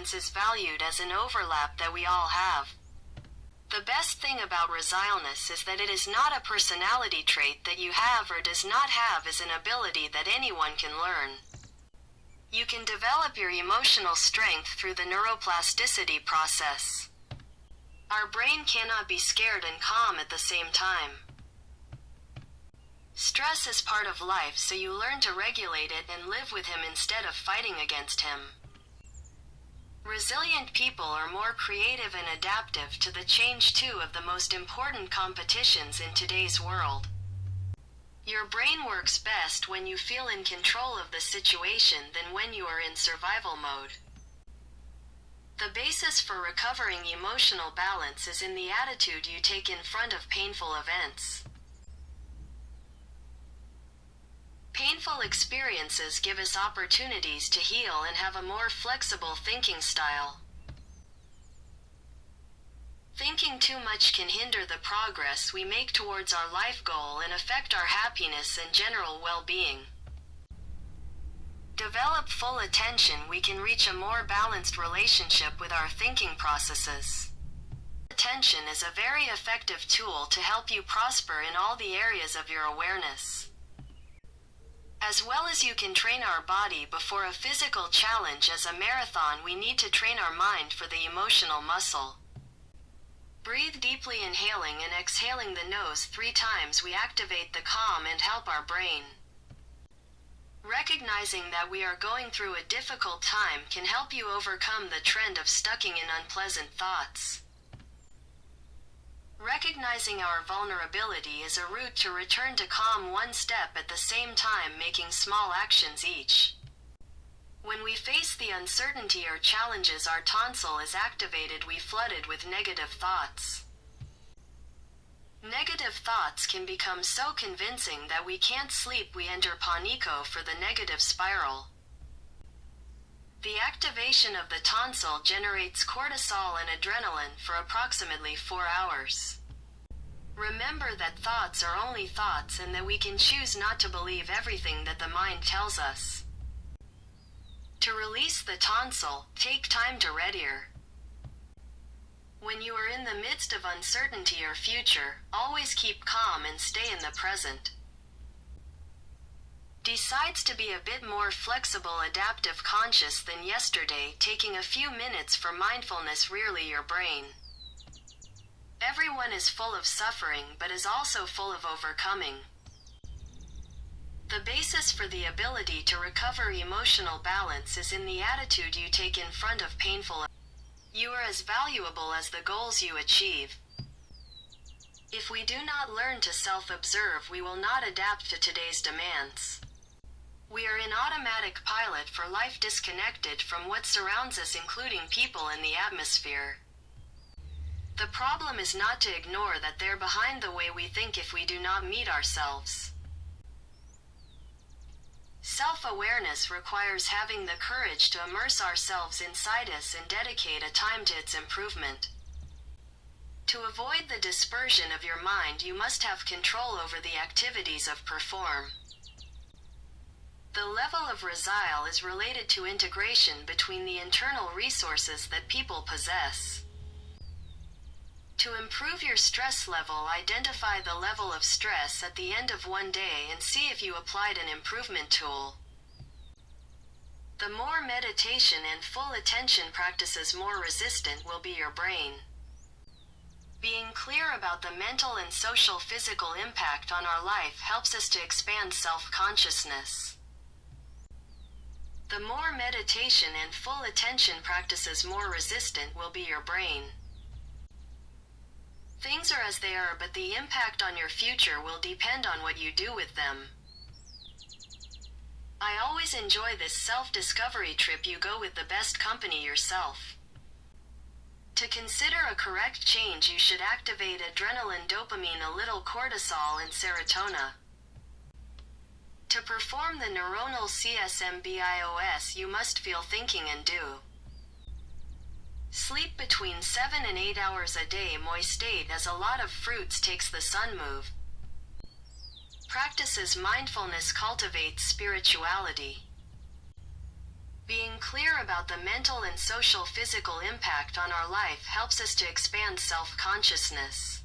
experience is valued as an overlap that we all have. The best thing about resilience is that it is not a personality trait that you have or does not have, as an ability that anyone can learn. You can develop your emotional strength through the neuroplasticity process. Our brain cannot be scared and calm at the same time. Stress is part of life, so you learn to regulate it and live with him instead of fighting against him. Resilient people are more creative and adaptive to the change too of the most important competitions in today's world. Your brain works best when you feel in control of the situation than when you are in survival mode. The basis for recovering emotional balance is in the attitude you take in front of painful events. Painful experiences give us opportunities to heal and have a more flexible thinking style. Thinking too much can hinder the progress we make towards our life goal and affect our happiness and general well-being. Develop full attention, we can reach a more balanced relationship with our thinking processes. Attention is a very effective tool to help you prosper in all the areas of your awareness. As well as you can train our body before a physical challenge as a marathon, we need to train our mind for the emotional muscle. Breathe deeply, inhaling and exhaling the nose 3 times. We activate the calm and help our brain. Recognizing that we are going through a difficult time can help you overcome the trend of stucking in unpleasant thoughts. Recognizing our vulnerability is a route to return to calm, one step at the same time, making small actions each. When we face the uncertainty or challenges, our tonsil is activated, we flooded with negative thoughts. Negative thoughts can become so convincing that we can't sleep, we enter panico for the negative spiral. The activation of the tonsil generates cortisol and adrenaline for approximately 4 hours. Remember that thoughts are only thoughts and that we can choose not to believe everything that the mind tells us. To release the tonsil, take time to readier. When you are in the midst of uncertainty or future, always keep calm and stay in the present. Decides to be a bit more flexible, adaptive, conscious than yesterday, taking a few minutes for mindfulness. Really, your brain. Everyone is full of suffering but is also full of overcoming. The basis for the ability to recover emotional balance is in the attitude you take in front of painful. You are as valuable as the goals you achieve. If we do not learn to self-observe, we will not adapt to today's demands. We are in automatic pilot for life, disconnected from what surrounds us, including people in the atmosphere. The problem is not to ignore that they're behind the way we think if we do not meet ourselves. Self-awareness requires having the courage to immerse ourselves inside us and dedicate a time to its improvement. To avoid the dispersion of your mind, you must have control over the activities of perform. The level of resile is related to integration between the internal resources that people possess. To improve your stress level, identify the level of stress at the end of one day and see if you applied an improvement tool. The more meditation and full attention practices, more resistant will be your brain. Being clear about the mental and social physical impact on our life helps us to expand self-consciousness. The more meditation and full attention practices, more resistant will be your brain. Things are as they are, but the impact on your future will depend on what you do with them. I always enjoy this self-discovery trip. You go with the best company, yourself. To consider a correct change, you should activate adrenaline, dopamine, a little cortisol, and serotonin. To perform the neuronal CSMBIOS, you must feel, thinking, and do. Sleep between 7 and 8 hours a day. Moist state as a lot of fruits takes the sun move. Practices mindfulness, cultivates spirituality. Being clear about the mental and social physical impact on our life helps us to expand self-consciousness.